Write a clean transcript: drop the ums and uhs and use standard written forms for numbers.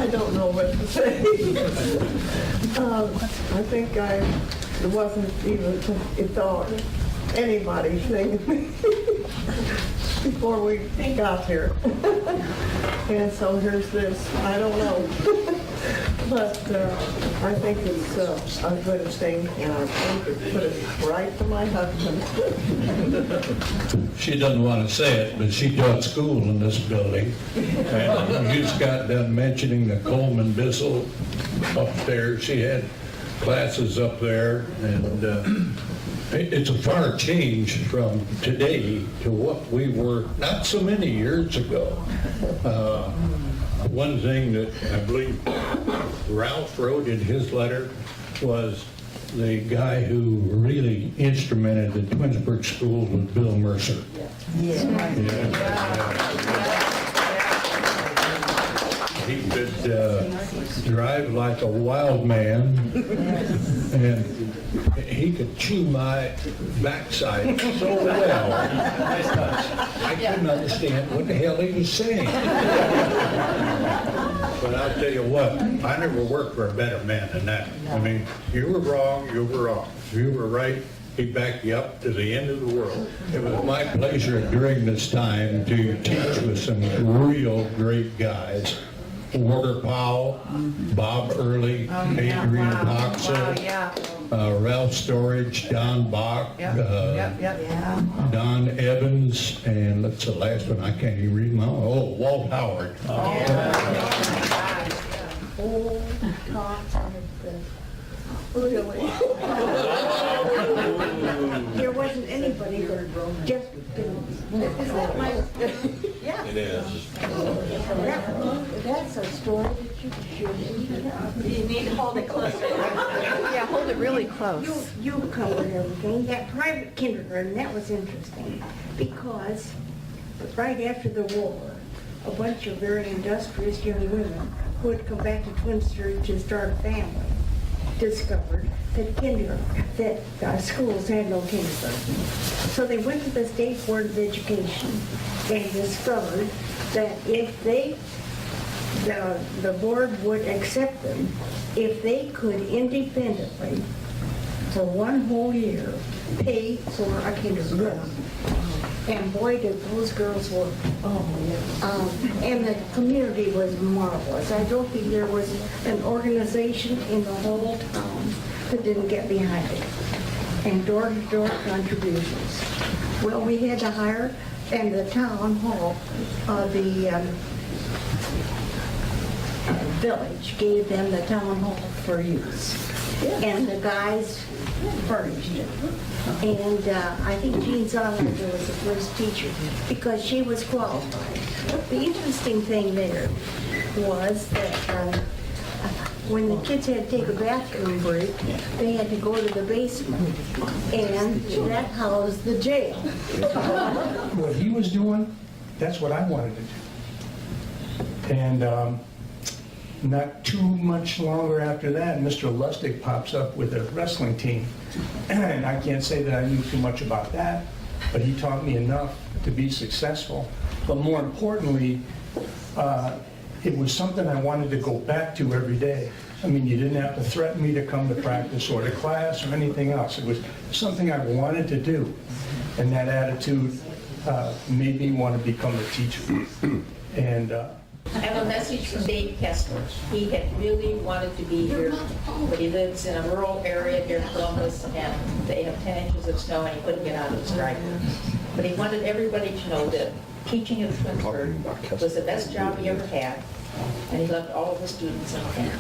don't know what to say. I think it wasn't even a thought anybody thinking before we got here. And so here's this. I don't know. But I think it's a good thing, and I think it put it right to my husband. She doesn't want to say it, but she taught school in this building. And you just got done mentioning the Coleman Bissell up there. She had classes up there, and it's a far change from today to what we were not so many years ago. One thing that I believe Ralph wrote in his letter was the guy who really instrumented the Twinsburg School was Bill Mercer. Yeah. He could drive like a wild man, and he could chew my backside so well. I couldn't understand what the hell he was saying. But I'll tell you what, I never worked for a better man than that. I mean, you were wrong, you were wrong. You were right, he backed you up to the end of the world. It was my pleasure during this time to teach with some real great guys. Walter Powell, Bob Early, Adrian Boxer, Ralph Storage, Don Bach, Don Evans, and that's the last one, I can't even read my own. Oh, Walt Howard. Really? There wasn't anybody that just didn't. Yeah. It is. That's a story that you should. You need to hold it closer. Yeah, hold it really close. You covered everything. That private kindergarten, that was interesting because right after the war, a bunch of very industrious young women who had come back to Twinsburg to start a family discovered that schools had no kindergarten. So they went to the State Board of Education and discovered that if the board would accept them, if they could independently, for one whole year, pay for a kindergarten. And boy, did those girls work. And the community was marvelous. I don't think there was an organization in the whole town that didn't get behind it. And door-to-door contributions. Well, we had to hire, and the town hall, the village gave them the town hall for use. And the guys furnished it. And I think Jean Zolander was the first teacher because she was qualified. The interesting thing there was that when the kids had to take a bathroom break, they had to go to the basement, and that housed the jail. What he was doing, that's what I wanted to do. And not too much longer after that, Mr. Lustig pops up with a wrestling team. And I can't say that I knew too much about that, but he taught me enough to be successful. But more importantly, it was something I wanted to go back to every day. I mean, you didn't have to threaten me to come to practice or to class or anything else. It was something I wanted to do. And that attitude made me want to become a teacher. And I have a message from Dave Kessler. He had really wanted to be here, but he lives in a rural area near Columbus, and they have 10 inches of snow, and he couldn't get out of his driveway. But he wanted everybody to know that teaching at Twinsburg was the best job he ever had, and he loved all of the students in the family.